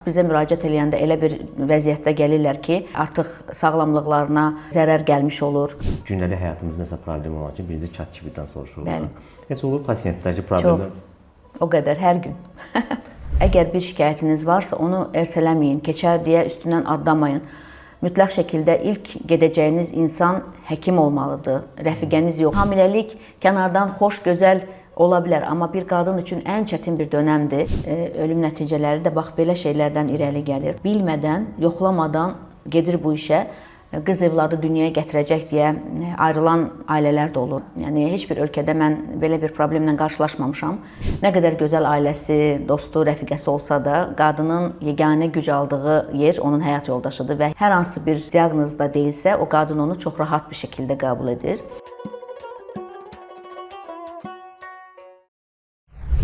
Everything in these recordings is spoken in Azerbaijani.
Bizə müraciət edəndə elə bir vəziyyətdə gəlirlər ki, artıq sağlamlıqlarına zərər gəlmiş olur. Gündəlik həyatımızda nəsə problem olan ki, birinci ChatGPT-dən soruşurlar. Bəli. Heç olur pasientlərdəki problemlər? Çox, o qədər, hər gün. Əgər bir şikayətiniz varsa, onu ertələməyin, keçər deyə üstündən adlamayın. Mütləq şəkildə ilk gedəcəyiniz insan həkim olmalıdır, rəfiqəniz yox. Hamiləlik kənardan xoş, gözəl ola bilər, amma bir qadın üçün ən çətin bir dönəmdir. Ölüm nəticələri də bax belə şeylərdən irəli gəlir. Bilmədən, yoxlamadan gedir bu işə. Qız evladı dünyaya gətirəcək deyə ayrılan ailələr də olur. Yəni heç bir ölkədə mən belə bir problemlə qarşılaşmamışam. Nə qədər gözəl ailəsi, dostu, rəfiqəsi olsa da, qadının yeganə güc aldığı yer onun həyat yoldaşıdır və hər hansı bir diaqnozda deyilsə, o qadın onu çox rahat bir şəkildə qəbul edir.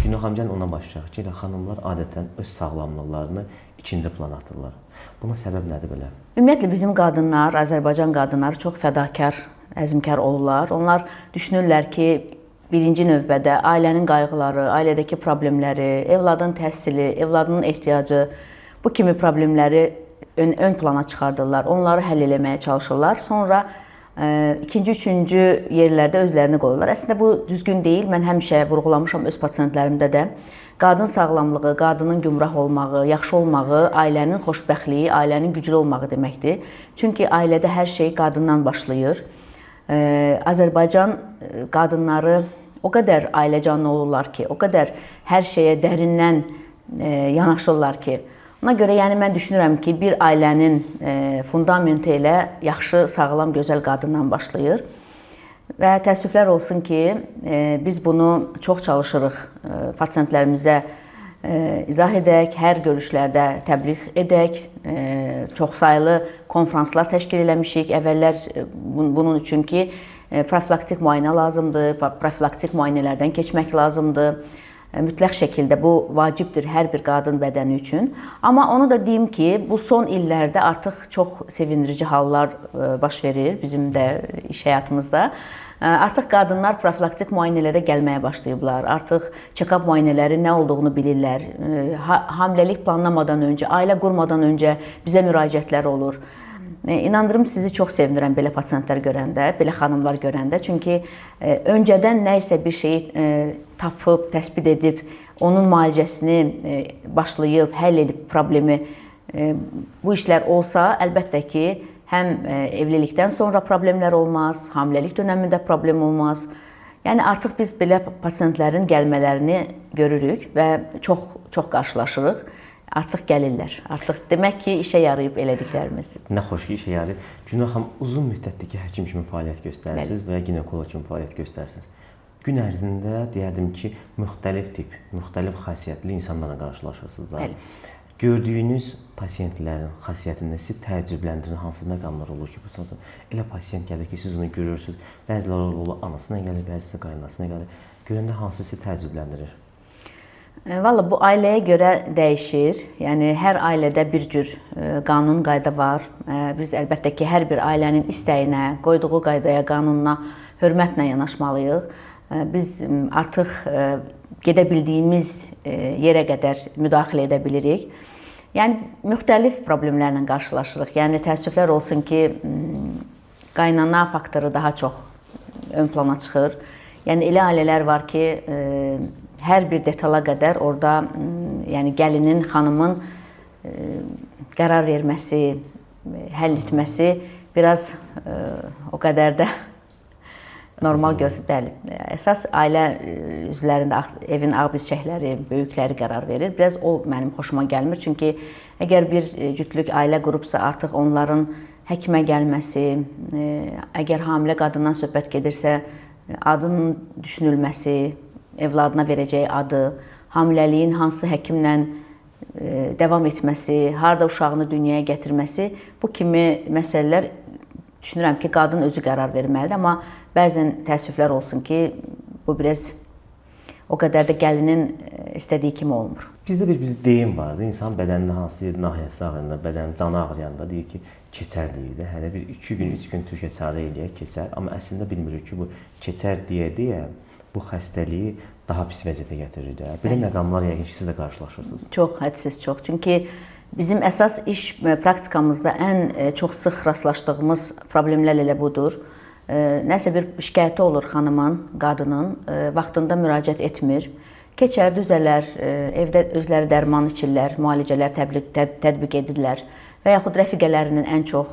Günel xanım, gəlin ona başlayaq ki, xanımlar adətən öz sağlamlıqlarını ikinci plana atırlar. Buna səbəb nədir belə? Ümumiyyətlə bizim qadınlar, Azərbaycan qadınları çox fədakar, əzmkar olurlar. Onlar düşünürlər ki, birinci növbədə ailənin qayğıları, ailədəki problemləri, evladın təhsili, evladının ehtiyacı, bu kimi problemləri ön plana çıxardırlar. Onları həll eləməyə çalışırlar. Sonra ikinci, üçüncü yerlərdə özlərini qoyurlar. Əslində bu düzgün deyil. Mən həmişə vurğulamışam öz pasientlərimdə də. Qadın sağlamlığı, qadının gümrah olmağı, yaxşı olmağı, ailənin xoşbəxtliyi, ailənin güclü olmağı deməkdir. Çünki ailədə hər şey qadından başlayır. Azərbaycan qadınları o qədər ailəcanlı olurlar ki, o qədər hər şeyə dərindən yanaşırlar ki, ona görə yəni mən düşünürəm ki, bir ailənin fundamenti elə yaxşı, sağlam, gözəl qadından başlayır. Və təəssüflər olsun ki, biz bunu çox çalışırıq pasientlərimizə izah edək, hər görüşlərdə təbliğ edək, çoxsaylı konfranslar təşkil eləmişik. Əvvəllər bunun üçün ki, profilaktik müayinə lazımdır, profilaktik müayinələrdən keçmək lazımdır. Mütləq şəkildə bu vacibdir hər bir qadın bədəni üçün. Amma onu da deyim ki, bu son illərdə artıq çox sevindirici hallar baş verir bizim də iş həyatımızda. Artıq qadınlar profilaktik müayinələrə gəlməyə başlayıblar. Artıq check-up müayinələri nə olduğunu bilirlər. Hamiləlik planlamadan öncə, ailə qurmadan öncə bizə müraciətlər olur. İnandırım sizi çox sevinirəm belə pasientlər görəndə, belə xanımlar görəndə. Çünki öncədən nə isə bir şeyi tapıb, təsbit edib, onun müalicəsini başlayıb, həll edib problemi bu işlər olsa, əlbəttə ki, həm evlilikdən sonra problemlər olmaz, hamiləlik dönəmində problem olmaz. Yəni artıq biz belə pasientlərin gəlmələrini görürük və çox qarşılaşırıq. Artıq gəlirlər. Artıq demək ki, işə yarayıb elədiklərimiz. Nə xoş ki, işə yarayıb. Günel xanım, uzun müddətdəki həkim kimi fəaliyyət göstərirsiniz və ya ginekoloq kimi fəaliyyət göstərirsiniz. Gün ərzində deyərdim ki, müxtəlif tip, müxtəlif xasiyyətli insanlarla qarşılaşırsınız da. Gördüyünüz pasientlərin xasiyyətində sizi təəccübləndirən hansı məqamlar olur ki, elə pasient gəlir ki, siz onu görürsünüz. Bəziləri olur, anasına gəlir, bəzisi qaynasına gəlir. Görəndə hansı sizi təəccübləndirir? Valla bu ailəyə görə dəyişir. Yəni hər ailədə bir cür qanun, qayda var. Biz əlbəttə ki, hər bir ailənin istəyinə, qoyduğu qaydaya, qanununa hörmətlə yanaşmalıyıq. Biz artıq gedə bildiyimiz yerə qədər müdaxilə edə bilirik. Yəni müxtəlif problemlərlə qarşılaşırıq. Yəni təəssüflər olsun ki, qaynana faktoru daha çox ön plana çıxır. Yəni elə ailələr var ki, hər bir detala qədər orada yəni gəlinin, xanımın qərar verməsi, həll etməsi biraz o qədər də normal görsün. Bəli. Əsas ailə üzvlərində evin ağ birçəkləri, böyükləri qərar verir. Biraz o mənim xoşuma gəlmir. Çünki əgər bir cütlük ailə qrupsa artıq onların həkimə gəlməsi, əgər hamilə qadından söhbət gedirsə, adının düşünülməsi, evladına verəcəyi adı, hamiləliyin hansı həkimlə davam etməsi, harda uşağını dünyaya gətirməsi, bu kimi məsələlər düşünürəm ki, qadın özü qərar verməlidir. Amma bəzən təəssüflər olsun ki, bu biraz o qədər də gəlinin istədiyi kimi olmur. Bizdə bir deyim vardı, insan bədənində hansı nahiyəsi ağrıyanda, bədənin canı ağrıyanda deyir ki, keçər deyir də. Hələ bir 2 gün, 3 gün türkə çarə eləyək, keçər. Amma əslində bilmirik ki, bu keçər deyə bu xəstəliyi daha pis vəziyyətə gətirir də. Belə məqamlar yəqin ki, siz də qarşılaşırsınız. Çox, hədsiz çox. Çünki Bizim əsas iş praktikamızda ən çox sıx rastlaşdığımız problemlər elə budur. Nəsə bir şikayəti olur xanımın, qadının, vaxtında müraciət etmir. Keçər, düzələr, evdə özləri dərman içirlər, müalicələr tətbiq edirlər və yaxud rəfiqələrinin ən çox,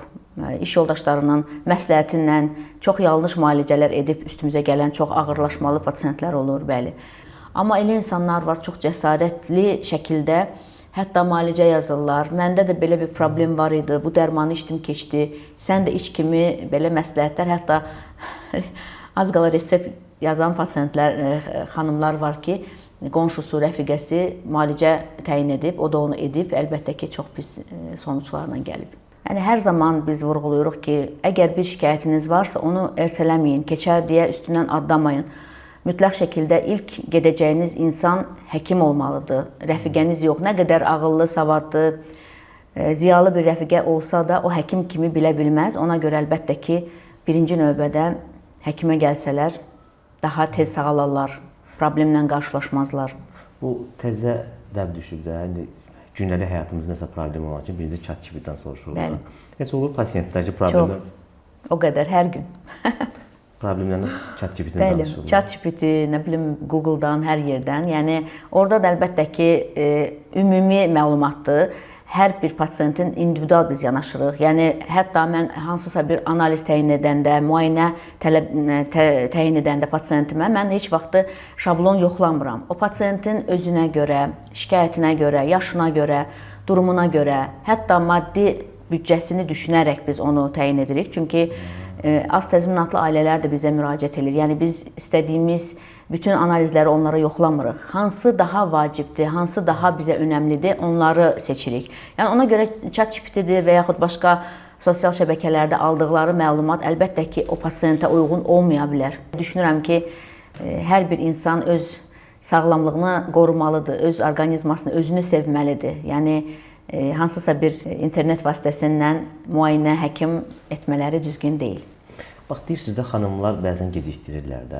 iş yoldaşlarının məsləhətindən çox yanlış müalicələr edib üstümüzə gələn çox ağırlaşmalı pasiyentlər olur, bəli. Amma elə insanlar var, çox cəsarətli şəkildə hətta müalicə yazırlar. Məndə də belə bir problem var idi, bu dərmanı içdim, keçdi. Sən də iç kimi belə məsləhətlər, hətta az qala resept yazan pasiyentlər, xanımlar var ki, qonşusu, rəfiqəsi müalicə təyin edib, o da onu edib, əlbəttə ki, çox pis sonuçlarla gəlib. Yəni hər zaman biz vurğuluyuruq ki, əgər bir şikayətiniz varsa, onu ertələməyin, keçər deyə üstündən adlamayın. Mütləq şəkildə ilk gedəcəyiniz insan həkim olmalıdır, rəfiqəniz yox. Nə qədər ağıllı, savadlı, ziyalı bir rəfiqə olsa da o həkim kimi bilə bilməz. Ona görə əlbəttə ki, birinci növbədə həkimə gəlsələr daha tez sağalarlar, problemlə qarşılaşmazlar. Bu təzə dəb düşüb də, gündəlik həyatımızda nəsə problem olan ki, birinci ChatGPT-dən soruşurlar. Heç olur pasiyentlərcə problemlər? Çox, o qədər, hər gün. Problemlərini ChatGPT-dən danışırlar. Bəli, ChatGPT, nə bilim, Google-dan, hər yerdən. Yəni, orada da əlbəttə ki, ümumi məlumatdır. Hər bir pasiyentin individual biz yanaşırıq. Yəni, hətta mən hansısa bir analiz təyin edəndə, müayinə təyin edəndə pasiyentimə, mən heç vaxtı şablon yoxlamıram. O pasiyentin özünə görə, şikayətinə görə, yaşına görə, durumuna görə, hətta maddi büdcəsini düşünərək biz onu təyin edirik. Çünki az təzminatlı ailələr də bizə müraciət edir. Yəni biz istədiyimiz bütün analizləri onlara yoxlamırıq. Hansı daha vacibdir, hansı daha bizə önəmlidir, onları seçirik. Yəni ona görə ChatGPT-dir və yaxud başqa sosial şəbəkələrdə aldıqları məlumat əlbəttə ki, o pasiyentə uyğun olmaya bilər. Düşünürəm ki, hər bir insan öz sağlamlığını qorumalıdır, öz orqanizmasını, özünü sevməlidir. Yəni hansısa bir internet vasitəsindən müayinə, həkim etmələri düzgün deyil. Bax, deyirsiniz də, xanımlar bəzən gecikdirirlər də,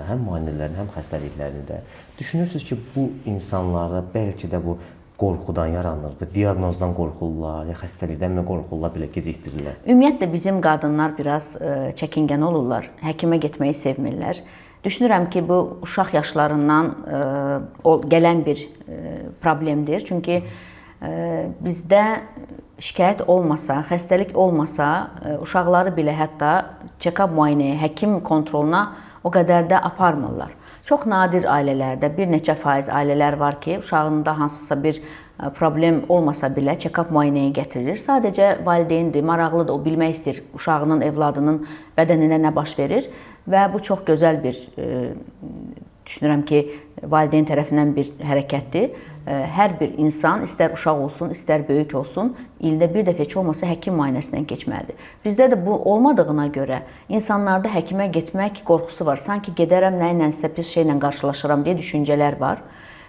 həm müayinələrini, həm xəstəliklərini də. Düşünürsünüz ki, bu insanlarda bəlkə də bu qorxudan yaranır, diaqnozdan qorxurlar, ya xəstəlikdən mi qorxurlar, belə gecikdirirlər? Ümumiyyətlə, bizim qadınlar biraz çəkingən olurlar, həkimə getməyi sevmirlər. Düşünürəm ki, bu uşaq yaşlarından gələn bir problemdir. Çünki bizdə şikayət olmasa, xəstəlik olmasa, uşaqları belə hətta check-up müayinəyə, həkim kontroluna o qədər də aparmırlar. Çox nadir ailələrdə, bir neçə faiz ailələr var ki, uşağında hansısa bir problem olmasa belə check-up müayinəyə gətirilir. Sadəcə valideyndir, maraqlıdır, o bilmək istəyir uşağının, evladının bədəninə nə baş verir və bu çox gözəl bir, düşünürəm ki, valideyn tərəfindən bir hərəkətdir. Hər bir insan, istər uşaq olsun, istər böyük olsun, ildə bir dəfə heç olmasa həkim müayinəsindən keçməlidir. Bizdə də bu olmadığına görə insanlarda həkimə getmək qorxusu var. Sanki gedərəm, nə ilənsə pis şeylə qarşılaşıram deyə düşüncələr var.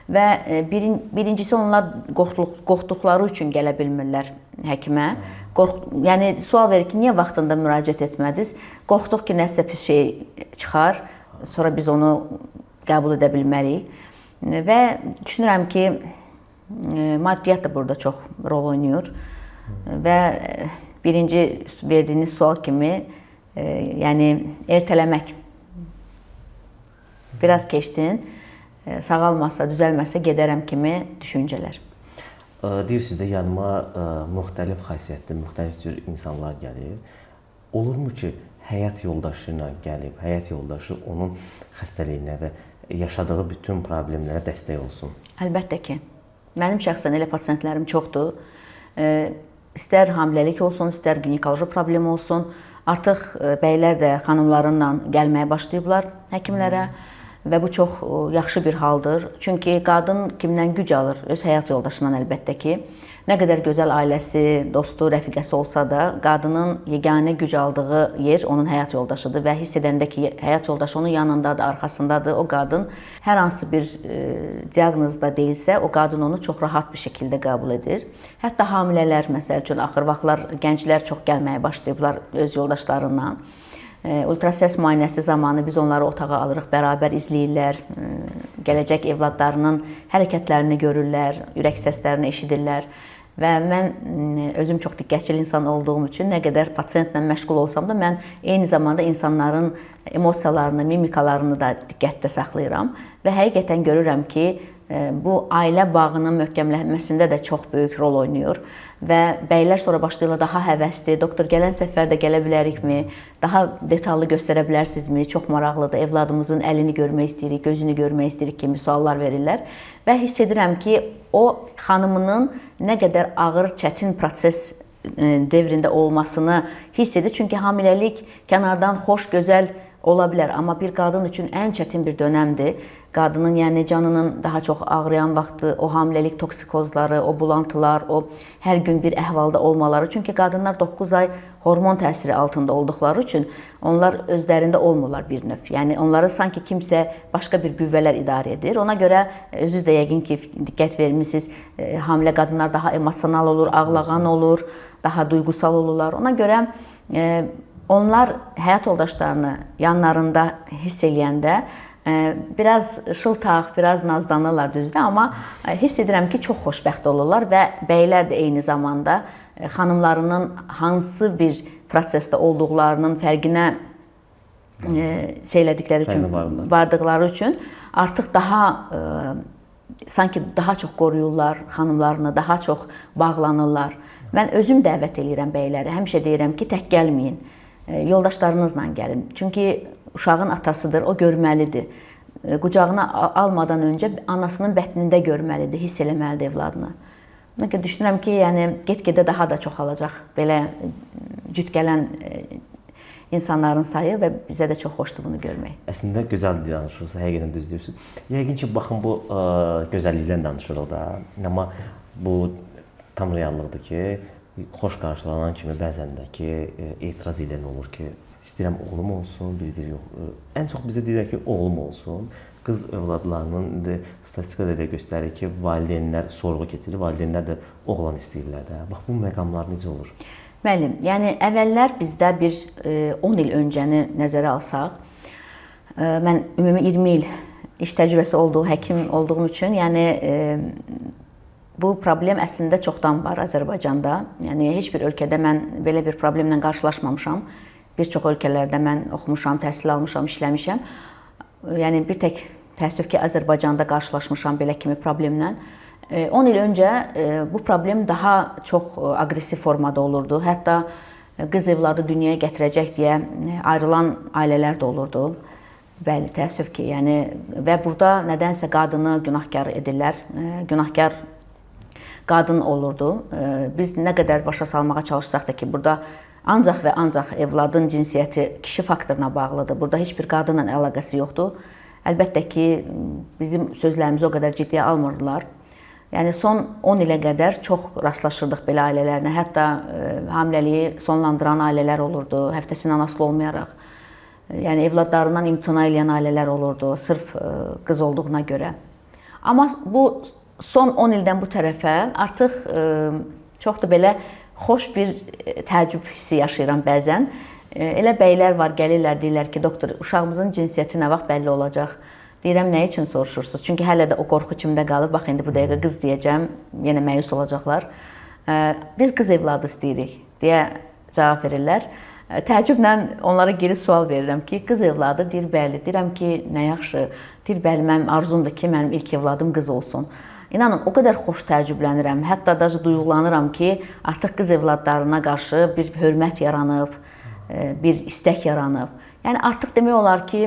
Və birincisi onlar qorxduqları üçün gələ bilmirlər həkimə. Yəni sual verir ki, niyə vaxtında müraciət etmədiniz? Qorxduq ki, nəsə pis şey çıxar, sonra biz onu qəbul edə bilmərik. Və düşünürəm ki, maddiyyat da burada çox rol oynayır. Və birinci verdiyiniz sual kimi, yəni ertələmək. Biraz keçdin, sağalmasa, düzəlməsə gedərəm kimi düşüncələr. Deyirsiniz də, yanıma müxtəlif xasiyyətli, müxtəlif cür insanlar gəlir. Olurmu ki, həyat yoldaşı ilə gəlib, həyat yoldaşı onun xəstəliyinə və yaşadığı bütün problemlərə dəstək olsun? Əlbəttə ki. Mənim şəxsən elə pasiyentlərim çoxdur. İstər hamiləlik olsun, istər ginekoloji problem olsun. Artıq bəylər də xanımlarınla gəlməyə başlayıblar həkimlərə və bu çox yaxşı bir haldır. Çünki qadın kimdən güc alır? Öz həyat yoldaşından əlbəttə ki. Nə qədər gözəl ailəsi, dostu, rəfiqəsi olsa da, qadının yeganə güc aldığı yer onun həyat yoldaşıdır və hiss edəndə ki, həyat yoldaşı onun yanındadır, arxasındadır, o qadın hər hansı bir diaqnozda deyilsə, o qadın onu çox rahat bir şəkildə qəbul edir. Hətta hamilələr, məsəl üçün, axır vaxtlar gənclər çox gəlməyə başlayıblar öz yoldaşlarından. Ultrasəs müayinəsi zamanı biz onları otağa alırıq, bərabər izləyirlər, gələcək evladlarının hərəkətlərini görürlər, ürək səslərini eşidirlər. Və mən özüm çox diqqətçil insan olduğum üçün nə qədər pasientlə məşğul olsam da mən eyni zamanda insanların emosiyalarını, mimikalarını da diqqətdə saxlayıram və həqiqətən görürəm ki, bu ailə bağının möhkəmlənməsində də çox böyük rol oynayır və bəylər sonra başlayırlar daha həvəsli, doktor gələn səfər də gələ bilərikmi, daha detallı göstərə bilərsinizmi, çox maraqlıdır, evladımızın əlini görmək istəyirik, gözünü görmək istəyirik kimi suallar verirlər və hiss edirəm ki, o xanımının nə qədər ağır, çətin proses dövründə olmasını hiss edir. Çünki hamiləlik kənardan xoş, gözəl ola bilər, amma bir qadın üçün ən çətin bir dönəmdir. Qadının, yəni canının daha çox ağrıyan vaxtı, o hamiləlik toksikozları, o bulantılar, o hər gün bir əhvalda olmaları. Çünki qadınlar 9 ay hormon təsiri altında olduqları üçün onlar özlərində olmurlar bir növ. Yəni onları sanki kimsə başqa bir qüvvələr idarə edir. Ona görə özünüz də yəqin ki, diqqət vermisiniz, hamilə qadınlar daha emosional olur, ağlağan olur, daha duyğusal olurlar. Ona görə onlar həyat yoldaşlarını yanlarında hiss eləyəndə biraz şıltaq, biraz nazlanırlar düzdür, amma hiss edirəm ki, çox xoşbəxt olurlar və bəylər də eyni zamanda xanımlarının hansı bir prosesdə olduqlarının fərqinə şeylədikləri üçün, vardıqları üçün artıq daha sanki daha çox qoruyurlar xanımlarını, daha çox bağlanırlar. Mən özüm dəvət edirəm bəyləri, həmişə deyirəm ki, tək gəlməyin, yoldaşlarınızla gəlin. Çünki uşağın atasıdır, o görməlidir. Qucağına almadan öncə anasının bətnində görməlidir, hiss eləməlidir evladını. Ona görə düşünürəm ki, yəni get-gedə daha da çoxalacaq belə cüt gələn insanların sayı və bizə də çox xoşdur bunu görmək. Əslində gözəl danışırsınız, həqiqətən düz deyirsiniz. Yəqin ki, baxın bu gözəllikdən danışırıq da, amma bu tam reallıqdır ki, xoş qarşılanan kimi bəzən də ki, etiraz edən olur ki, istəyirəm oğlum olsun, biz deyirik yox. Ən çox bizə deyirlər ki, oğlum olsun. Qız övladlarının statistikada da göstərir ki, valideynlər sorğu keçirir, valideynlər də oğlan istəyirlər də. Bax, bu məqamlar necə olur? Bəli, yəni əvvəllər bizdə bir 10 il öncəni nəzərə alsaq, mən ümumi 20 il iş təcrübəsi olduğu həkim olduğum üçün, yəni bu problem əslində çoxdan var Azərbaycanda. Yəni heç bir ölkədə mən belə bir problemlə qarşılaşmamışam. Bir çox ölkələrdə mən oxumuşam, təhsil almışam, işləmişəm. Yəni bir tək təəssüf ki, Azərbaycanda qarşılaşmışam belə kimi problemlə. 10 il öncə bu problem daha çox aqressiv formada olurdu. Hətta qız evladı dünyaya gətirəcək deyə ayrılan ailələr də olurdu. Bəli, təəssüf ki, yəni və burada nədənsə qadını günahkar edirlər. Günahkar qadın olurdu. Biz nə qədər başa salmağa çalışsaq da ki, burada ancaq və ancaq evladın cinsiyyəti kişi faktoruna bağlıdır. Burada heç bir qadınla əlaqəsi yoxdur. Əlbəttə ki, bizim sözlərimizi o qədər ciddiyə almırdılar. Yəni son 10 ilə qədər çox rastlaşırdıq belə ailələrlə. Hətta hamiləliyi sonlandıran ailələr olurdu, həftəsindən asılı olmayaraq. Yəni evladlarından imtina edən ailələr olurdu, sırf qız olduğuna görə. Amma bu son 10 ildən bu tərəfə artıq çox da belə xoş bir təəccüb hissi yaşayıram bəzən. Elə bəylər var, gəlirlər, deyirlər ki, doktor, uşağımızın cinsiyyəti nə vaxt bəlli olacaq? Deyirəm, nə üçün soruşursunuz? Çünki hələ də o qorxu içimdə qalır. Bax, indi bu dəqiqə qız deyəcəm, yenə məyus olacaqlar. Biz qız evladı istəyirik, deyə cavab verirlər. Təəccüblə onlara geri sual verirəm ki, qız evladı, deyir, bəli. Deyirəm ki, nə yaxşı, deyir, bəli, mənim arzumdur ki, mənim ilk evladım qız olsun. İnanın, o qədər xoş təəccüblənirəm, hətta da duyğulanıram ki, artıq qız evladlarına qarşı bir hörmət yaranıb, bir istək yaranıb. Yəni artıq demək olar ki,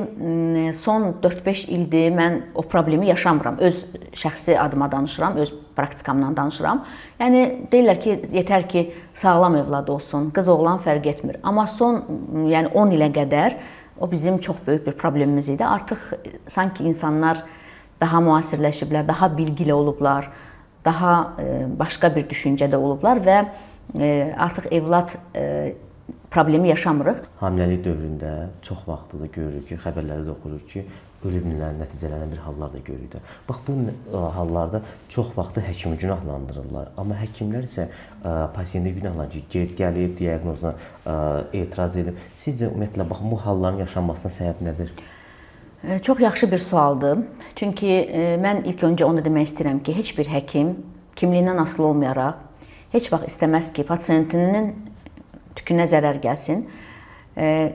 son 4-5 ildir mən o problemi yaşamıram. Öz şəxsi adıma danışıram, öz praktikamdan danışıram. Yəni deyirlər ki, yetər ki, sağlam evlad olsun, qız oğlan fərq etmir. Amma son 10 ilə qədər o bizim çox böyük bir problemimiz idi. Artıq sanki insanlar daha müasirləşiblər, daha bilgili olublar, daha başqa bir düşüncədə olublar və artıq evlad problemi yaşamırıq. Hamiləlik dövründə çox vaxtı da görürük ki, xəbərlərdə oxuruq ki, ölümlə nəticələnən bir hallar da görürük də. Bax, bu hallarda çox vaxtı həkimi günahlandırırlar. Amma həkimlər isə pasiyenti günahlandırır ki, gec gəlib, diaqnozuna etiraz edib. Sizcə, ümumiyyətlə, baxın, bu halların yaşanmasına səbəb nədir? Çox yaxşı bir sualdır. Çünki mən ilk öncə onu demək istəyirəm ki, heç bir həkim kimliyindən asılı olmayaraq, heç vaxt istəməz ki, pasiyentinin tükünə zərər gəlsin.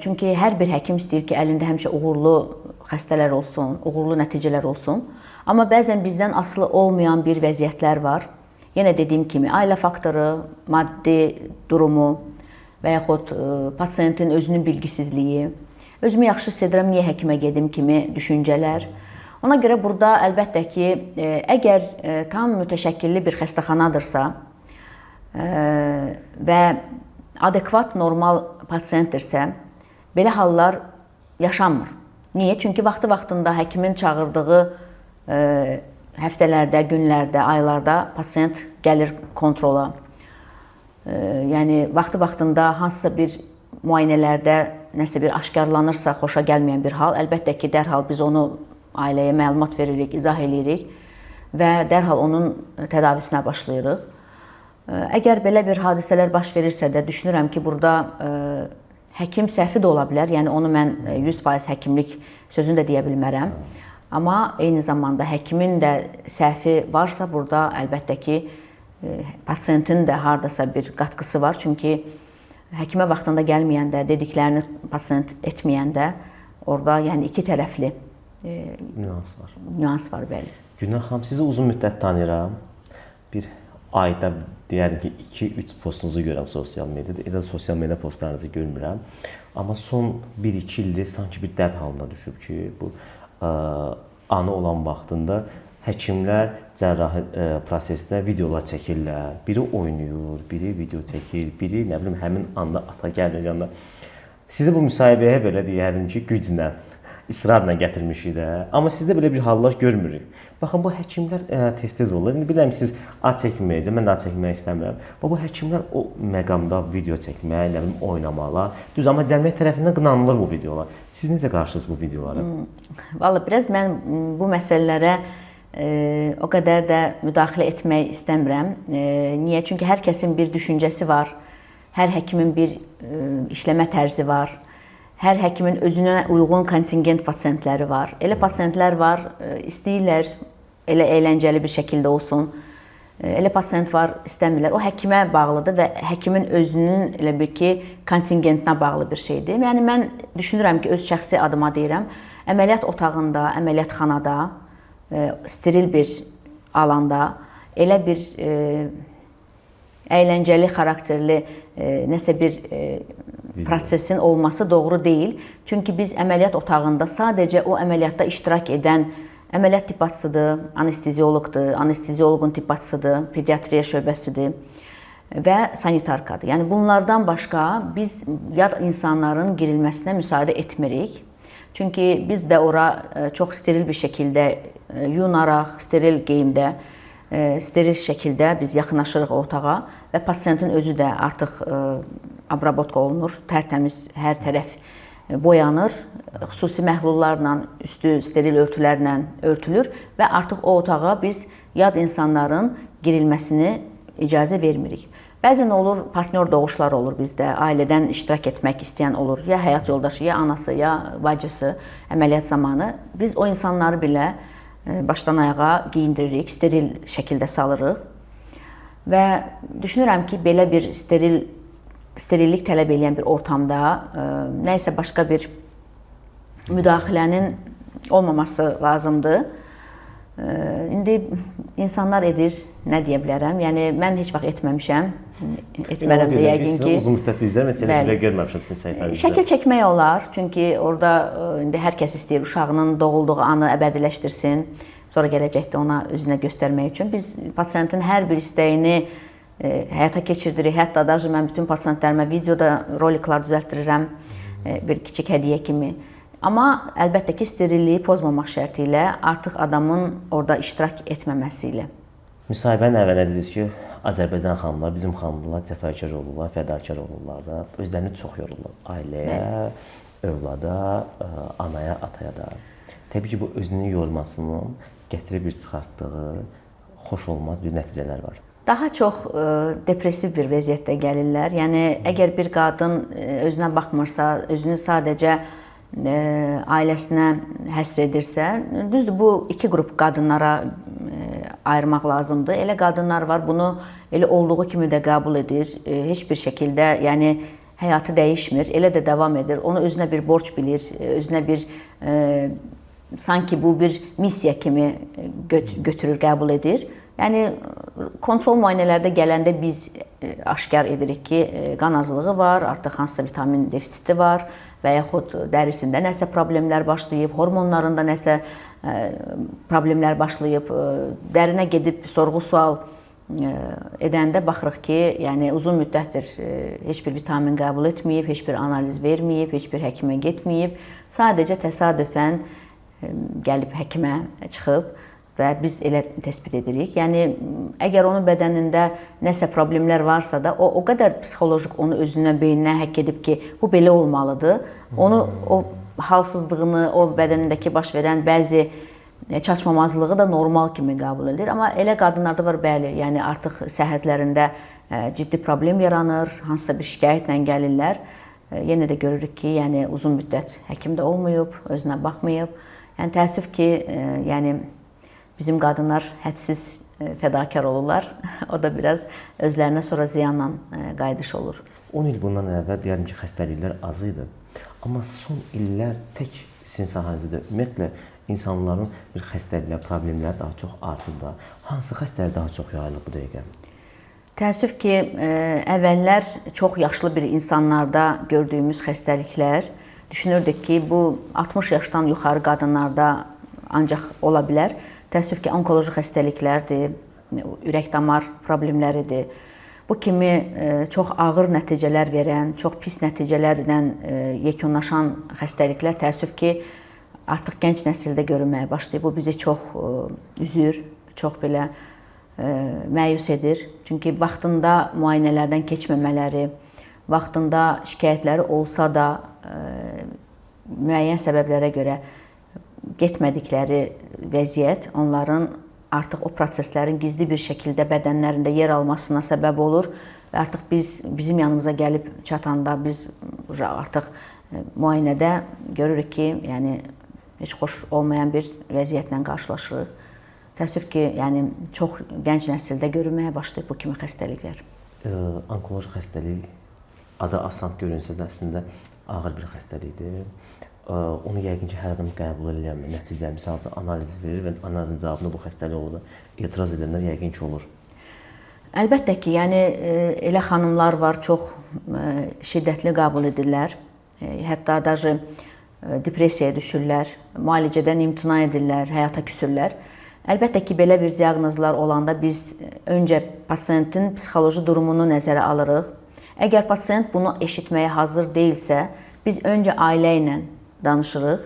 Çünki hər bir həkim istəyir ki, əlində həmişə uğurlu xəstələr olsun, uğurlu nəticələr olsun. Amma bəzən bizdən asılı olmayan bir vəziyyətlər var. Yenə dediyim kimi, ailə faktoru, maddi durumu və yaxud pasiyentin özünün bilgisizliyi, özümü yaxşı hiss edirəm, niyə həkimə gedim kimi düşüncələr. Ona görə burada əlbəttə ki, əgər tam mütəşəkkilli bir xəstəxanadırsa və adekvat, normal pasiyentdirsə, belə hallar yaşanmır. Niyə? Çünki vaxtı-vaxtında həkimin çağırdığı həftələrdə, günlərdə, aylarda pasiyent gəlir kontrola. Yəni, vaxtı-vaxtında hansısa bir müayinələrdə nəsə bir aşkarlanırsa, xoşa gəlməyən bir hal, əlbəttə ki, dərhal biz onu ailəyə məlumat veririk, izah edirik və dərhal onun tədavisinə başlayırıq. Əgər belə bir hadisələr baş verirsə də, düşünürəm ki, burada həkim səhvi də ola bilər. Yəni, onu mən 100% həkimlik sözünü də deyə bilmərəm. Amma eyni zamanda həkimin də səhvi varsa, burada əlbəttə ki, pasiyentin də hardasa bir qatqısı var. Çünki həkimə vaxtında gəlməyəndə, dediklərini pasiyent etməyəndə, orada yəni iki tərəfli nüans var, bəli. Gülnur xanım, sizi uzun müddət tanıyıram. Bir ayda deyərim ki, 2-3 postunuzu görürəm sosial mediada. Elə sosial media postlarınızı görmürəm. Amma son 1-2 ildir sanki bir dəb halına düşüb ki, bu anı olan vaxtında həkimlər cərrahi prosesdə videolar çəkirlər. Biri oynayır, biri video çəkir, biri nə bilim həmin anda ata gəlir yanına. Sizi bu müsahibəyə belə deyərdim ki, güclə, israrla gətirmişik də. Amma sizdə belə bir hallar görmürük. Baxın, bu həkimlər tez-tez olur. İndi bilirəm siz ad çəkməyəcəm, mən də ad çəkmək istəmirəm. Bu həkimlər o məqamda video çəkmək, nə bilim oynamalar. Düz, amma cəmiyyət tərəfindən qınanılır bu videolar. Siz necə qarşısınız bu videolara? Vallahi biraz mən bu məsələlərə o qədər də müdaxilə etmək istəmirəm. Niyə? Çünki hər kəsin bir düşüncəsi var. Hər həkimin bir işləmə tərzi var. Hər həkimin özünə uyğun kontingent pasiyentləri var. Elə pasiyentlər var, istəyirlər elə əyləncəli bir şəkildə olsun. Elə pasiyent var, istəmirlər. O həkimə bağlıdır və həkimin özünün elə bir ki, kontingentinə bağlı bir şeydir. Yəni mən düşünürəm ki, öz şəxsi adıma deyirəm, əməliyyat otağında, əməliyyatxanada, steril bir alanda elə bir əyləncəli, xarakterli nəsə bir prosesin olması doğru deyil. Çünki biz əməliyyat otağında sadəcə o əməliyyatda iştirak edən əməliyyat tibb bacısıdır, anestezioloqdur, anestezioloqun tibb bacısıdır, pediatriya şöbəsidir və sanitarkadır. Yəni bunlardan başqa biz yad insanların girilməsinə müsaade etmirik. Çünki biz də ora çox steril bir şəkildə yuyunaraq, steril geyimdə, steril şəkildə biz yaxınlaşırıq o otağa və pasiyentin özü də artıq abrabotka olunur, tərtəmiz, hər tərəf boyanır, xüsusi məhlullarla, üstü steril örtülərlə örtülür və artıq o otağa biz yad insanların girilməsini icazə vermirik. Bəzən olur, partnyor doğuşlar olur bizdə, ailədən iştirak etmək istəyən olur, ya həyat yoldaşı, ya anası, ya bacısı əməliyyat zamanı. Biz o insanları belə başdan ayağa geyindiririk, steril şəkildə salırıq və düşünürəm ki, belə bir sterillik tələb edən bir ortamda nə isə başqa bir müdaxilənin olmaması lazımdır. İndi insanlar edir, nə deyə bilərəm? Yəni mən heç vaxt etməmişəm, etmərəm də yəqin ki. Uzun müddət izləmək elə görməmişəm sizin səhifənizdə. Şəkil çəkmək olar, çünki orada indi hər kəs istəyir uşağının doğulduğu anı əbədiləşdirsin, sonra gələcəkdə ona özünə göstərmək üçün. Biz pasiyentin hər bir istəyini həyata keçirdirik. Hətta da mən bütün pasiyentlərimə videoda roliklar düzəltdirirəm, bir kiçik hədiyyə kimi. Amma əlbəttə ki, sterilliyi pozmamaq şərti ilə, artıq adamın orada iştirak etməməsi ilə. Müsahibənin əvvələ dediniz ki, Azərbaycan xanımlar, bizim xanımlar cəfakar olurlar, fədakar olurlar da, özlərini çox yorurlar. Ailəyə, övlada, anaya, ataya da. Təbii ki, bu özünü yormasının gətirib bir çıxartdığı xoş olmaz bir nəticələr var. Daha çox depressiv bir vəziyyətdə gəlirlər. Yəni, əgər bir qadın özünə baxmırsa, özünü sadəcə ailəsinə həsr edirsə, düzdür, bu iki qrup qadınlara ayırmaq lazımdır. Elə qadınlar var, bunu elə olduğu kimi də qəbul edir. Heç bir şəkildə, yəni həyatı dəyişmir, elə də davam edir. Onu özünə bir borc bilir, özünə bir sanki bu bir missiya kimi götürür, qəbul edir. Yəni kontrol müayinələrdə gələndə biz aşkar edirik ki, qan azlığı var, artıq hansısa vitamin defisiti var və yaxud dərisində nəsə problemlər başlayıb, hormonlarında nəsə problemlər başlayıb, dərinə gedib sorğu-sual edəndə baxırıq ki, yəni uzun müddətdir heç bir vitamin qəbul etməyib, heç bir analiz verməyib, heç bir həkimə getməyib, sadəcə təsadüfən gəlib həkimə çıxıb və biz elə təsbit edirik. Yəni əgər onun bədənində nəsə problemlər varsa da, o qədər psixoloji onu özünə, beyninə həkk edib ki, bu belə olmalıdır. Onu o halsızlığını, o bədənindəki baş verən bəzi çatışmamazlığı da normal kimi qəbul edir. Amma elə qadınlarda var, bəli, yəni artıq səhhətlərində ciddi problem yaranır, hansısa bir şikayətlə gəlirlər. Yenə də görürük ki, yəni uzun müddət həkimdə olmayıb, özünə baxmayıb. Yəni təəssüf ki, yəni bizim qadınlar hədsiz fədakar olurlar. O da biraz özlərinə sonra ziyanla qayıdış olur. 10 il bundan əvvəl deyərdim ki, xəstəliklər az idi. Amma son illər tək sizin sahənizdə ümumiyyətlə insanların bir xəstəliklər, problemləri daha çox artıb da. Hansı xəstəlik daha çox yayılıb bu dəqiqə? Təəssüf ki, əvvəllər çox yaşlı bir insanlarda gördüyümüz xəstəliklər, düşünürdük ki, bu 60 yaşdan yuxarı qadınlarda ancaq ola bilər. Təəssüf ki, onkoloji xəstəliklərdir, ürək-damar problemləridir. Bu kimi çox ağır nəticələr verən, çox pis nəticələrlə yekunlaşan xəstəliklər təəssüf ki, artıq gənc nəsildə görünməyə başlayıb. Bu bizi çox üzür, çox belə məyus edir. Çünki vaxtında müayinələrdən keçməmələri, vaxtında şikayətləri olsa da müəyyən səbəblərə görə getmədikləri vəziyyət onların artıq o proseslərin gizli bir şəkildə bədənlərində yer almasına səbəb olur və artıq bizim yanımıza gəlib çatanda biz artıq müayinədə görürük ki, yəni heç xoş olmayan bir vəziyyətlə qarşılaşırıq. Təəssüf ki, yəni çox gənc nəsildə görünməyə başlayıb bu kimi xəstəliklər. Onkoloji xəstəlik adı asan görünsə də əslində ağır bir xəstəlikdir. Onu yəqin ki, hər adam qəbul edən nəticə, misal üçün analiz verir və analizin cavabında bu xəstəlik olur. Etiraz edənlər yəqin ki, olur. Əlbəttə ki, yəni elə xanımlar var, çox şiddətli qəbul edirlər. Hətta даже depressiyaya düşürlər, müalicədən imtina edirlər, həyata küsürlər. Əlbəttə ki, belə bir diaqnozlar olanda biz öncə pasiyentin psixoloji durumunu nəzərə alırıq. Əgər pasiyent bunu eşitməyə hazır deyilsə, biz öncə ailə ilə danışırıq,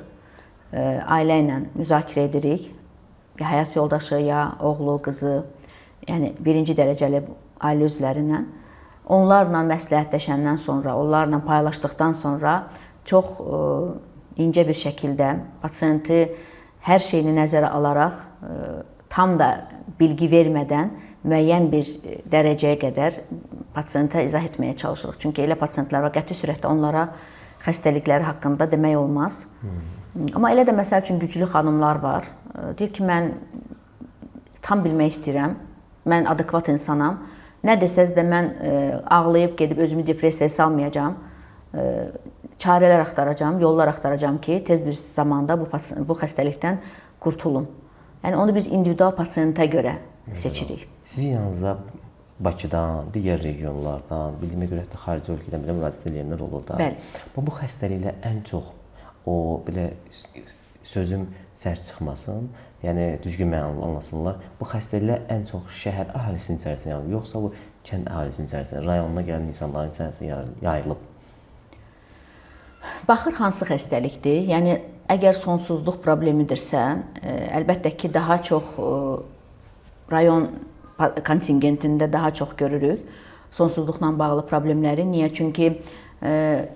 ailə ilə müzakirə edirik. Ya həyat yoldaşı, ya oğlu, qızı, yəni birinci dərəcəli ailə üzvlərindən. Onlarla məsləhətləşəndən sonra, onlarla paylaşdıqdan sonra çox incə bir şəkildə pasiyenti hər şeyini nəzərə alaraq, tam da bilgi vermədən müəyyən bir dərəcəyə qədər pasiyentə izah etməyə çalışırıq. Çünki elə pasiyentlər var, qəti surətdə onlara xəstəlikləri haqqında demək olmaz. Amma elə də məsəl üçün güclü xanımlar var. Deyir ki, mən tam bilmək istəyirəm, mən adekvat insanam. Nə desəz də mən ağlayıb gedib özümü depressiyaya salmayacağam. Çarələr axtaracağam, yollar axtaracağam ki, tez bir zamanda bu xəstəlikdən qurtulum. Yəni onu biz individual pasiyentə görə seçirik. Sizin yanınıza Bakıdan, digər regionlardan, bildiyimə görə hətta xarici ölkədən belə müraciət edənlər olur da. Bəli. Bu xəstəliklə ən çox o belə sözüm sərt çıxmasın, yəni düzgün mənada anlasınlar. Bu xəstəliklər ən çox şəhər əhalisinin içərisində yayılıb, yoxsa bu kənd əhalisinin içərisində, rayonuna gələn insanların içərisində yayılıb? Baxır hansı xəstəlikdir. Yəni əgər sonsuzluq problemidirsə, əlbəttə ki, daha çox rayon kontingentində daha çox görürük sonsuzluqla bağlı problemləri. Niyə? Çünki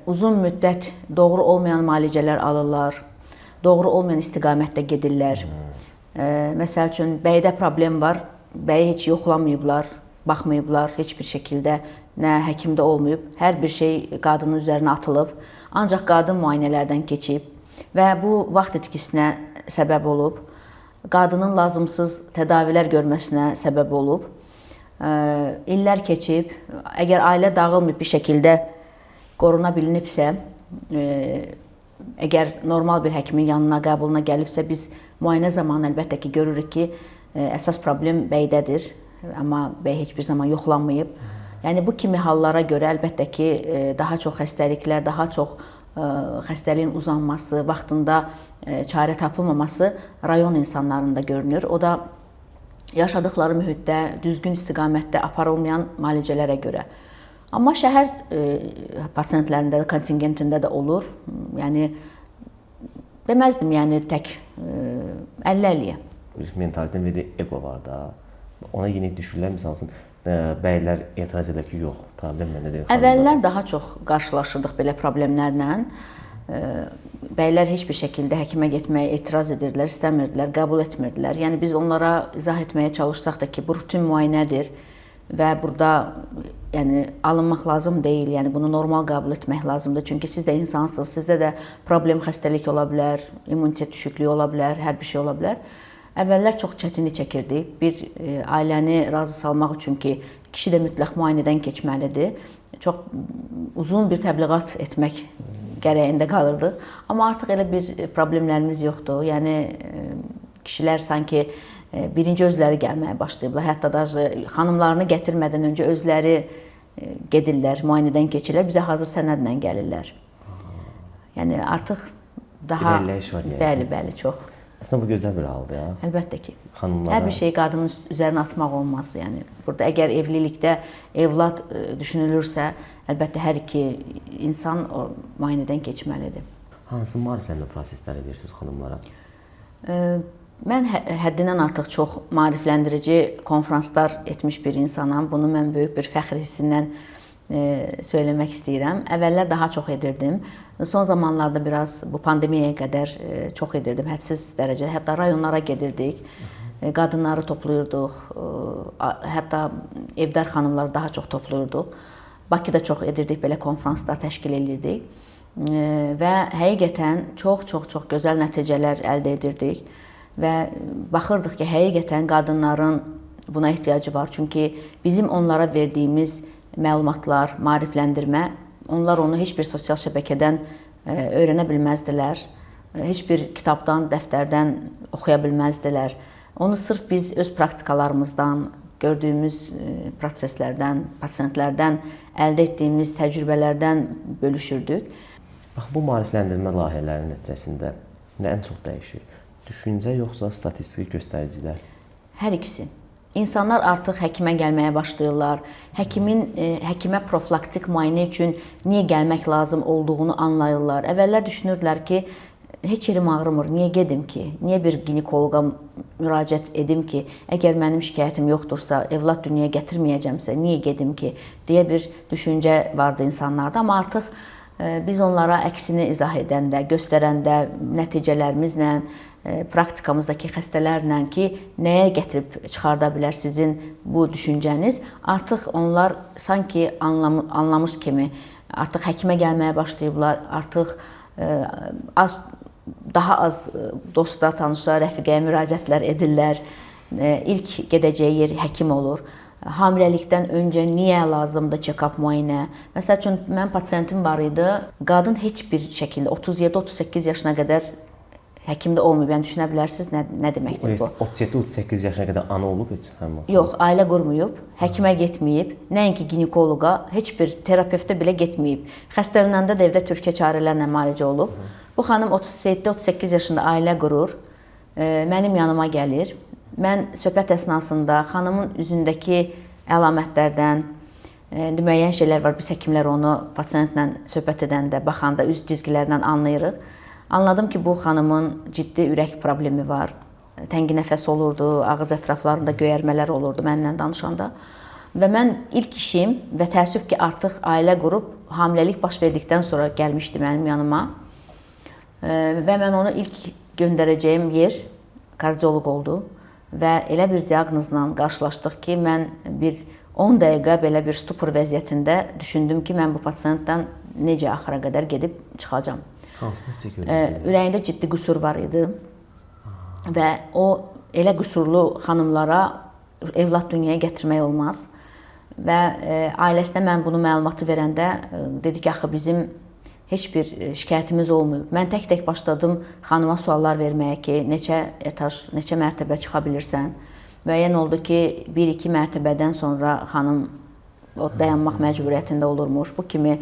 uzun müddət doğru olmayan müalicələr alırlar, doğru olmayan istiqamətdə gedirlər. Məsəl üçün, bəydə problem var, bəyi heç yoxlamayıblar, baxmayıblar, heç bir şəkildə nə həkimdə olmayıb, hər bir şey qadının üzərinə atılıb, ancaq qadın müayinələrdən keçib və bu vaxt itkisinə səbəb olub. Qadının lazımsız tədavilər görməsinə səbəb olub. illər keçib, əgər ailə dağılmayıb bir şəkildə qoruna bilinibsə, əgər normal bir həkimin yanına, qəbuluna gəlibsə, biz müayinə zamanı əlbəttə ki, görürük ki, əsas problem bəydədir, amma bəy heç bir zaman yoxlanmayıb. Yəni, bu kimi hallara görə əlbəttə ki, daha çox xəstəliklər, daha çox xəstəliyin uzanması, vaxtında çarə tapılmaması rayon insanlarında görünür. O da yaşadıkları mühitdə, düzgün istiqamətdə aparılmayan müalicələrə görə. Amma şəhər pasiyentlərində də, kontingentində də olur. Yəni, deməzdim, yəni tək 50-50-yə. Bir mentalitetdə bir ego var da. Ona yeni düşürlər, misal üçün, bəylər etiraz edir ki, yox, problem məndədir. Əvvəllər daha çox qarşılaşırdıq belə problemlərlə. Bəylər heç bir şəkildə həkimə getməyə etiraz edirdilər, istəmirdilər, qəbul etmirdilər. Yəni, biz onlara izah etməyə çalışsaq da ki, bu rutin müayinədir və burada alınmaq lazım deyil, yəni bunu normal qəbul etmək lazımdır. Çünki siz də insansınız, sizdə də problem, xəstəlik ola bilər, immunitet düşüklüyü ola bilər, hər bir şey ola bilər. Əvvəllər çox çətinlik çəkirdik. Bir ailəni razı salmaq üçün ki, kişi də mütləq müayinədən keçməlidir. Çox uzun bir təbliğat etmək gərəyində qalırdıq. Amma artıq elə bir problemlərimiz yoxdur. Yəni, kişilər sanki birinci özləri gəlməyə başlayıblar. Hətta da xanımlarını gətirmədən öncə özləri gedirlər, müayinədən keçirlər, bizə hazır sənədlə gəlirlər. Yəni, artıq daha... İrəliləyiş var, yəni. Bəli, bəli, çox. Əslində, bu gözəl bir haldır, ya. Əlbəttə ki. Xanımlara... Hər bir şey qadının üzərinə atmaq olmaz. Yəni, burada əgər evlilikdə evlad düşünülürsə, əlbəttə hər iki insan o müayinədən keçməlidir. Hansı maariflənmə prosesləri verirsiniz xanımlara? Mən həddindən artıq çox maarifləndirici konfranslar etmiş bir insanam. Bunu mən böyük bir fəxr hissindən söyləmək istəyirəm. Əvvəllər daha çox edirdim. Son zamanlarda biraz bu pandemiyaya qədər çox edirdim, hədsiz dərəcədə. Hətta rayonlara gedirdik, qadınları toplayırdıq, hətta evdar xanımları daha çox toplayırdıq. Bakıda çox edirdik, belə konfranslar təşkil edirdik və həqiqətən çox gözəl nəticələr əldə edirdik və baxırdıq ki, həqiqətən qadınların buna ehtiyacı var. Çünki bizim onlara verdiyimiz məlumatlar, maarifləndirmə, onlar onu heç bir sosial şəbəkədən öyrənə bilməzdilər, heç bir kitabdan, dəftərdən oxuya bilməzdilər. Onu sırf biz öz praktikalarımızdan, gördüyümüz proseslərdən, pasiyentlərdən, əldə etdiyimiz təcrübələrdən bölüşürdük. Bax, bu maarifləndirmə layihələrinin nəticəsində nə ən çox dəyişir? Düşüncə yoxsa statistik göstəricilər? Hər ikisi. İnsanlar artıq həkimə gəlməyə başlayırlar. Həkimə profilaktik müayinə üçün niyə gəlmək lazım olduğunu anlayırlar. Əvvəllər düşünürdülər ki, heç yerim ağrımır, niyə gedim ki? Niyə bir ginekoloqa müraciət edim ki? Əgər mənim şikayətim yoxdursa, evlad dünyaya gətirməyəcəmsə, niyə gedim ki? Deyə bir düşüncə vardı insanlarda. Amma artıq biz onlara əksini izah edəndə, göstərəndə, nəticələrimizlə, praktikamızdakı xəstələrlə ki, nəyə gətirib çıxarda bilər sizin bu düşüncəniz, artıq onlar sanki anlamış kimi artıq həkimə gəlməyə başlayıblar, artıq daha az dosta, tanışa, rəfiqəyə müraciətlər edirlər. İlk gedəcəyi yer həkim olur. Hamiləlikdən öncə niyə lazımdır check-up müayinə? Məsəl üçün, mənim pasiyentim var idi, qadın heç bir şəkildə 37-38 yaşına qədər həkimdə olmayıb, yəni düşünə bilərsiniz nə deməkdir bu? 37-38 yaşına qədər ana olub heç? Yox, ailə qurmayıb, həkimə getməyib, nəinki ginekoloqa, heç bir terapevtə belə getməyib. Xəstələnəndə də evdə türkə çarələrlə müalicə olub. Bu xanım 37-38 yaşında ailə qurur, mənim yanıma gəlir. Mən söhbət əsnasında xanımın üzündəki əlamətlərdən, müəyyən şeylər var, biz həkimlər onu pasiyentlə söhbət edəndə, baxanda üz cizgilərindən anlayırıq. Anladım ki, bu xanımın ciddi ürək problemi var. Təngi nəfəs olurdu, ağız ətraflarında göyərmələr olurdu mənimlə danışanda. Və mən ilk işim və təəssüf ki, artıq ailə qurub, hamiləlik baş verdikdən sonra gəlmişdi mənim yanıma. Və mən onu ilk göndərəcəyim yer kardioloq oldu. Və elə bir diaqnozla qarşılaşdıq ki, mən bir 10 dəqiqə belə bir stupor vəziyyətində düşündüm ki, mən bu pasiyentdən necə axıra qədər gedib çıxacam. Ürəyində ciddi qüsur var idi və o elə qüsurlu xanımlara evlad dünyaya gətirmək olmaz. və ailəsinə mən bunu məlumatı verəndə dedi ki, axı bizim heç bir şikayətimiz olmayıb. Mən tək-tək başladım xanıma suallar verməyə ki, neçə etaj, neçə mərtəbə çıxa bilirsən. Müəyyən oldu ki, 1-2 mərtəbədən sonra xanım o dayanmaq məcburiyyətində olurmuş. Bu kimi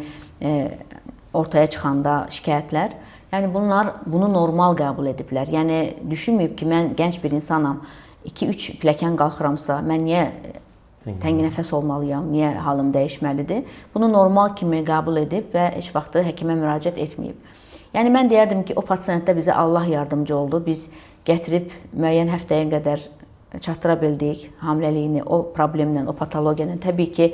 ortaya çıxanda şikayətlər. Yəni bunlar bunu normal qəbul ediblər. Yəni düşünməyib ki, mən gənc bir insanam. 2-3 pilləkən qalxıramsa, mən niyə tənginəfəs olmalıyam, niyə halım dəyişməlidir? Bunu normal kimi qəbul edib və heç vaxt həkimə müraciət etməyib. Yəni mən deyərdim ki, o pasiyentdə bizə Allah yardımcı oldu. Biz gətirib müəyyən həftəyə qədər çatdıra bildik hamiləliyini o problemlə, o patologiyanın. Təbii ki,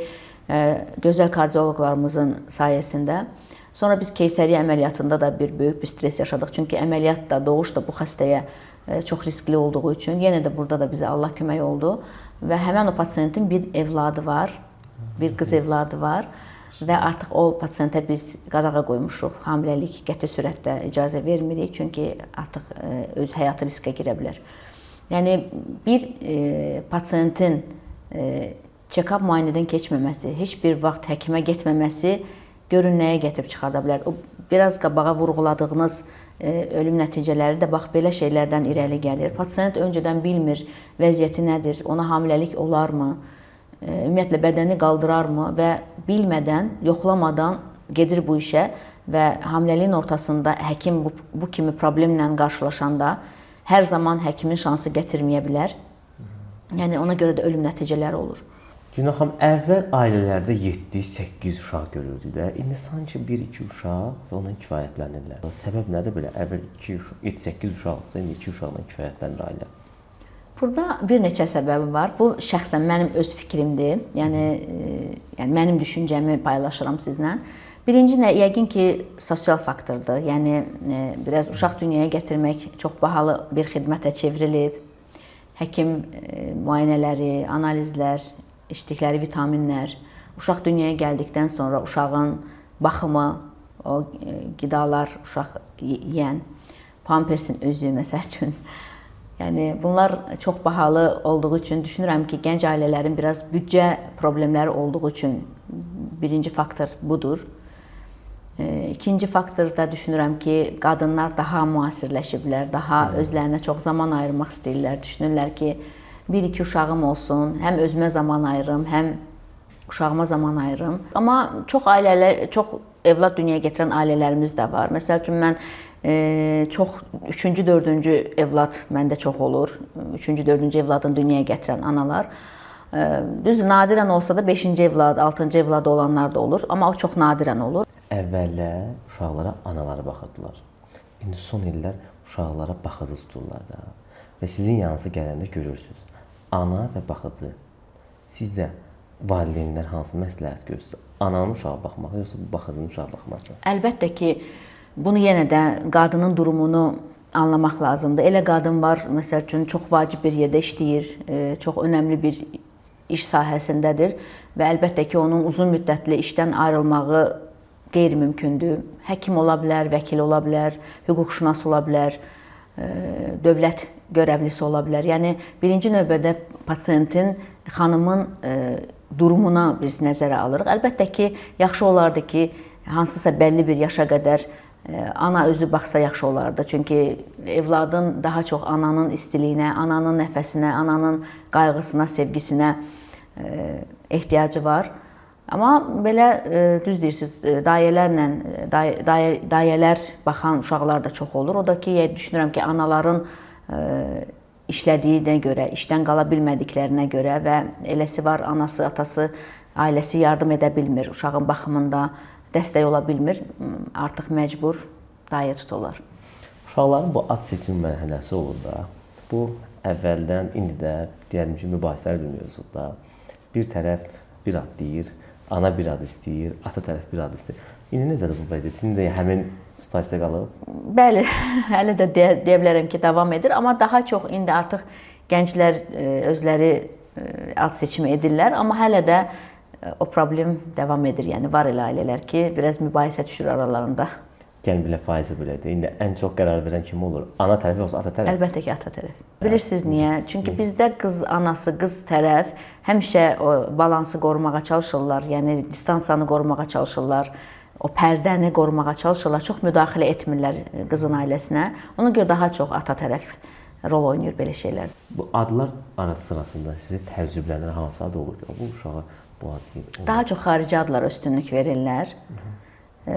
gözəl kardioloqlarımızın sayəsində. Sonra biz keysəriyyə əməliyyatında da böyük bir stres yaşadıq. Çünki əməliyyat da, doğuş da bu xəstəyə çox riskli olduğu üçün yenə də burada da bizə Allah kömək oldu və həmin o pasiyentin bir evladı var, bir qız evladı var və artıq o pasiyentə biz qadağa qoymuşuq. Hamiləlik qəti sürətdə icazə vermirik, çünki artıq öz həyatı riskə girə bilər. Yəni bir pasiyentin check-up müayinədən keçməməsi, heç bir vaxt həkimə getməməsi görün nəyə gətirib çıxarda bilər. O biraz qabağa vurğuladığınız ölüm nəticələri də bax belə şeylərdən irəli gəlir. Pasiyent öncədən bilmir vəziyyəti nədir, ona hamiləlik olarmı, ümumiyyətlə bədəni qaldırarmı və bilmədən, yoxlamadan gedir bu işə və hamiləliyin ortasında həkim bu kimi problemlə qarşılaşanda hər zaman həkimin şansı gətirməyə bilər. Yəni ona görə də ölüm nəticələri olur. Günah xanım, əvvəl ailələrdə 7-8 uşaq görürdük də. İndi sanki 1-2 uşaq və ondan kifayətlənirlər. Səbəb nədir belə? Əvvəl 7-8 uşaqsa, indi 2 uşaqla kifayətlənir ailə. Burada bir neçə səbəbi var. Bu şəxsən mənim öz fikrimdir. Yəni mənim düşüncəmi paylaşıram sizlə. Birinci yəqin ki, sosial faktordur. Yəni biraz uşaq dünyaya gətirmək çox bahalı bir xidmətə çevrilib. Həkim müayinələri, analizlər, içdikləri vitaminlər, uşaq dünyaya gəldikdən sonra uşağın baxımı, o qidalar uşaq yeyən, pampersin özü məsəl üçün. Yəni bunlar çox bahalı olduğu üçün düşünürəm ki, gənc ailələrin biraz büdcə problemləri olduğu üçün birinci faktor budur. İkinci faktor da düşünürəm ki, qadınlar daha müasirləşiblər, daha özlərinə çox zaman ayırmaq istəyirlər. Düşünürlər ki, 1-2 uşağım olsun, həm özümə zaman ayırım, həm uşağıma zaman ayırım. Amma çox evlad dünyaya gətirən ailələrimiz də var. Məsəl üçün mən çox 3-cü, 4-cü evlad məndə çox olur. 3-cü, 4-cü evladın dünyaya gətirən analar. Düzdür, nadirən olsa da 5-ci evlad, 6-cı evlad olanlar da olur, amma o çox nadirən olur. Əvvəllər uşaqlara anaları baxırdılar. İndi son illər uşaqlara baxıcı tuturlar da. Və sizin yanınıza gələndə görürsünüz. Ana və baxıcı. Sizdə valideynlər hansı məsləhət göstərir? Ananın uşağa baxmaq, yoxsa baxıcının uşağa baxması? Əlbəttə ki, bunu yenə də qadının durumunu anlamaq lazımdır. Elə qadın var, məsəl üçün çox vacib bir yerdə işləyir, çox önəmli bir iş sahəsindədir və əlbəttə ki, onun uzun müddətli işdən ayrılmağı qeyri-mümkündür. Həkim ola bilər, vəkil ola bilər, hüquqşünas ola bilər, dövlət görəvlisi ola bilər. Yəni birinci növbədə pasiyentin, xanımın durumuna biz nəzərə alırıq. Əlbəttə ki, yaxşı olardı ki, hansısa bəlli bir yaşa qədər ana özü baxsa yaxşı olardı. Çünki evladın daha çox ananın istiliyinə, ananın nəfəsinə, ananın qayğısına, sevgisinə ehtiyacı var. Amma belə düz deyirsiniz, dayələr baxan uşaqlar da çox olur. O da ki, düşünürəm ki, anaların işlədiyinə görə, işdən qala bilmədiklərinə görə və eləsi var, anası, atası, ailəsi yardım edə bilmir, uşağın baxımında dəstək ola bilmir, artıq məcbur dayə tuturlar. Uşaqların bu ad seçim mərhələsi olur da, bu əvvəldən, indi də deyəlim ki, mübahisəli bir mövzuda. Bir tərəf bir ad deyir, ana bir ad istəyir, ata tərəf bir ad istəyir. İndi necədir bu vəziyyət? İndi də həmin situasiya qalıb? Bəli, hələ də deyə bilərəm ki, davam edir. Amma daha çox indi artıq gənclər özləri ad seçimi edirlər. Amma hələ də o problem davam edir. Yəni var elə ailələr ki, biraz mübahisə düşür aralarında. Gəlin bilə faizi belədir. İndi ən çox qərar verən kim olur? Ana tərəf yoxsa ata tərəf? Əlbəttə ki, ata tərəf. Bilirsiniz niyə? Çünki bizdə qız anası, qız tərəf həmişə o balansı qorumağa çalışırlar. Yəni distansiyanı qorumağa çalışırlar. O pərdəni qorumağa çalışırlar. Çox müdaxilə etmirlər qızın ailəsinə. Ona görə daha çox ata tərəf rol oynayır belə şeylər. Bu adlar sırasında sizi təəccübləndirən hansı ad olur ki, bu uşağa bu ad deyil? Daha çox xarici adlara üstünlük verirlər.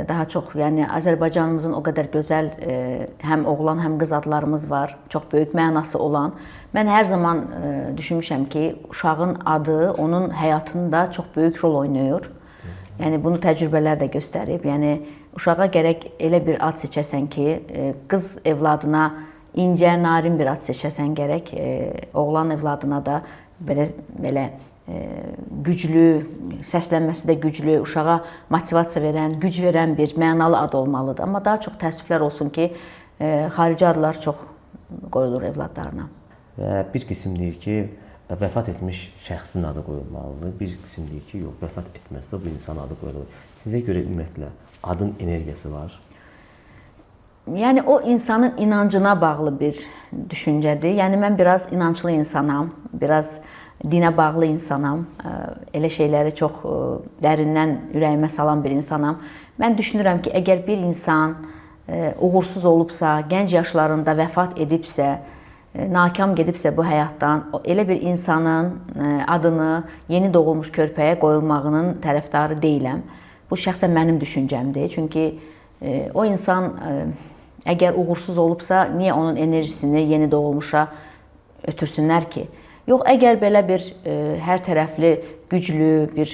Daha çox, yəni Azərbaycanımızın o qədər gözəl həm oğlan, həm qız adlarımız var. Çox böyük mənası olan. Mən hər zaman düşünmüşəm ki, uşağın adı onun həyatında çox böyük rol oynayır. Yəni bunu təcrübələr də göstərib. Yəni uşağa gərək elə bir ad seçəsən ki, qız evladına incə, narin bir ad seçəsən gərək. Oğlan evladına da belə güclü, səslənməsi də güclü, uşağa motivasiya verən, güc verən bir mənalı ad olmalıdır. Amma daha çox təəssüflər olsun ki, xarici adlar çox qoyulur evladlarına. Və bir qism deyir ki, vəfat etmiş şəxsin adı qoyulmalıdır. Bir qism deyir ki, yox, vəfat etməzsə bu insan adı qoyulur. Sizə görə ümumiyyətlə adın energiyası var? Yəni o insanın inancına bağlı bir düşüncədir. Yəni mən biraz inanclı insanam, biraz dinə bağlı insanam. Elə şeyləri çox dərindən ürəyimə salan bir insanam. Mən düşünürəm ki, əgər bir insan uğursuz olubsa, gənc yaşlarında vəfat edibsə, nakam gedibsə bu həyatdan, elə bir insanın adını yeni doğulmuş körpəyə qoyulmağının tərəfdarı deyiləm. Bu şəxsən mənim düşüncəmdir. Çünki o insan əgər uğursuz olubsa, niyə onun enerjisini yeni doğulmuşa ötürsünlər ki? Yox, əgər belə bir hər tərəfli, güclü, bir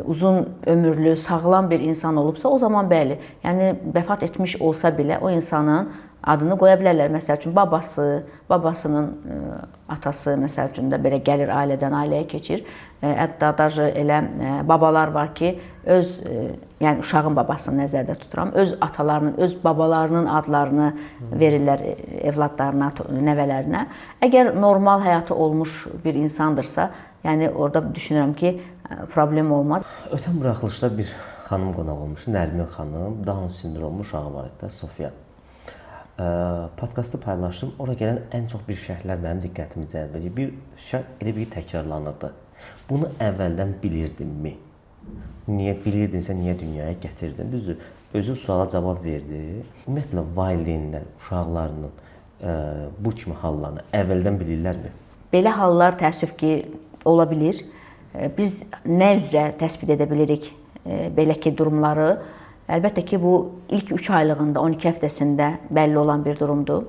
uzun ömürlü, sağlam bir insan olubsa, o zaman bəli, yəni vəfat etmiş olsa belə o insanın adını qoya bilərlər. Məsəl üçün babası, babasının atası məsəl üçün də belə gəlir ailədən ailəyə keçir. Hətta elə babalar var ki, yəni uşağın babasını nəzərdə tuturam, öz atalarının, öz babalarının adlarını verirlər evladlarına, nəvələrinə. Əgər normal həyatı olmuş bir insandırsa, yəni orada düşünürəm ki, problem olmaz. Ötən buraxılışda bir xanım qonaq olmuşdu, Nərmin xanım, Down sindromu uşağı var idi, Sofiya. Podkastı paylaşdım, ora gələn ən çox bir şərhlər mənim diqqətimi cəlb edir. Bir şərh elə bir təkrarlanırdı. Bunu əvvəldən bilirdinmi? Niyə bilirdinsə, niyə dünyaya gətirdin? Düzdür, özü suala cavab verdi. Ümumiyyətlə, valideynlər uşaqlarının bu kimi hallarını əvvəldən bilirlərmi? Belə hallar təəssüf ki, ola bilir. Biz nə üzrə təsbit edə bilirik belə ki, durumları? Əlbəttə ki, bu ilk 3 aylığında, 12 həftəsində bəlli olan bir durumdur.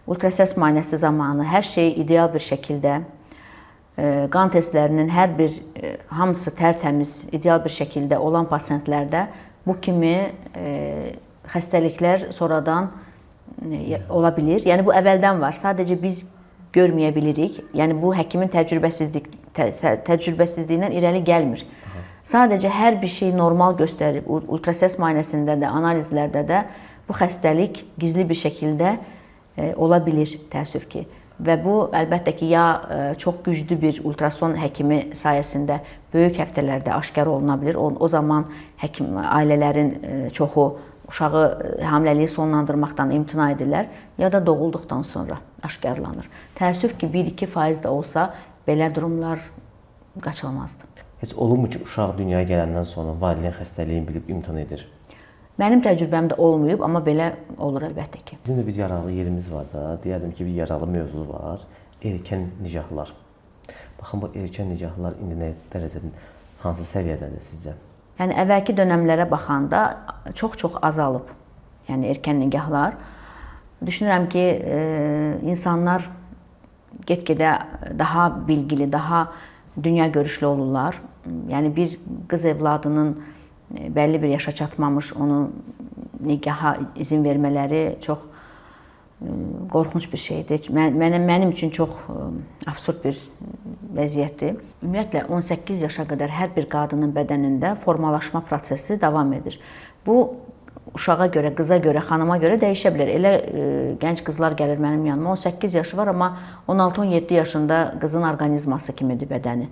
Ultrasəs müayinəsi zamanı hər şey ideal bir şəkildə, qan testlərinin hər bir hamısı tərtəmiz, ideal bir şəkildə olan pasientlərdə bu kimi xəstəliklər sonradan ola bilir. Yəni bu əvvəldən var. Sadəcə biz görməyə bilirik. Yəni bu həkimin təcrübəsizliyindən irəli gəlmir. Sadəcə hər bir şey normal göstərib. Ultrasəs müayinəsində də, analizlərdə də bu xəstəlik gizli bir şəkildə ola bilir təəssüf ki. Və bu əlbəttə ki, ya çox güclü bir ultrason həkimi sayəsində böyük həftələrdə aşkar oluna bilir. O zaman ailələrin çoxu uşağı hamiləliyi sonlandırmaqdan imtina edirlər, ya da doğulduqdan sonra aşkarlanır. Təəssüf ki, 1-2% də olsa belə durumlar qaçılmazdır. Heç olubmu ki, uşaq dünyaya gələndən sonra valideyn xəstəliyini bilib imtina edir? Mənim təcrübəmdə olmayıb, amma belə olur əlbəttə ki. Bizim də bir yaralı yerimiz var da, deyərdim ki, bir yaralı mövzu var, erkən nicahlar. Baxın, bu erkən nicahlar indi nə dərəcədə, hansı səviyyədədir sizcə? Yəni, əvvəlki dönəmlərə baxanda çox-çox azalıb, yəni erkən nicahlar. Düşünürəm ki, insanlar get-gedə daha bilgili, daha dünya görüşlü olurlar. Yəni bir qız evladının bəlli bir yaşa çatmamış onu nikaha izin vermələri çox qorxunç bir şeydir. Mənim üçün çox absurd bir vəziyyətdir. Ümumiyyətlə 18 yaşa qədər hər bir qadının bədənində formalaşma prosesi davam edir. Bu uşağa görə, qıza görə, xanıma görə dəyişə bilər. Elə gənc qızlar gəlir mənim yanıma, 18 yaşı var, amma 16-17 yaşında qızın orqanizması kimidir bədəni.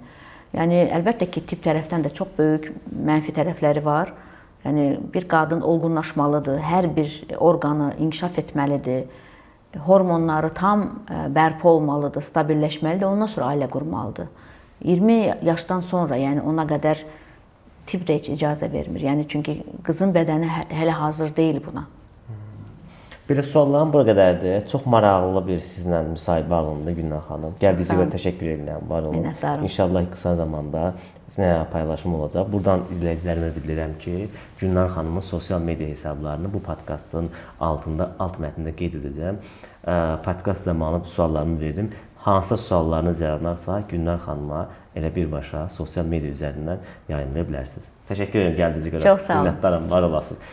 Yəni əlbəttə ki, tip tərəfdən də çox böyük mənfi tərəfləri var. Yəni bir qadın olğunlaşmalıdır, hər bir orqanı inkişaf etməlidir. Hormonları tam bərpa olmalıdır, stabilləşməlidir, ondan sonra ailə qurmalıdır. 20 yaşdan sonra, yəni ona qədər tibb də heç icazə vermir. Yəni çünki qızın bədəni hələ hazır deyil buna. Belə suallarım bura qədərdir. Çox maraqlı bir sizlə müsahibə alındı Gülnar xanım. Gəldiyinizə görə təşəkkür edirəm. Var olun. Minnətdaram. İnşallah qısa zamanda sizinlə paylaşım olacaq. Buradan izləyicilərimə bildirirəm ki, Gülnar xanımın sosial media hesablarını bu podkastın altında, alt mətnində qeyd edəcəm. Podkast zamanı bu suallarımı verdim. Hansısa suallarınız yaranarsa Gülnar xanıma elə birbaşa sosial media üzərindən yayınlaya bilərsiniz. Təşəkkür edirəm gəldiyinizə görə. Çox sağ olun. Minnətdaram, var olasınız.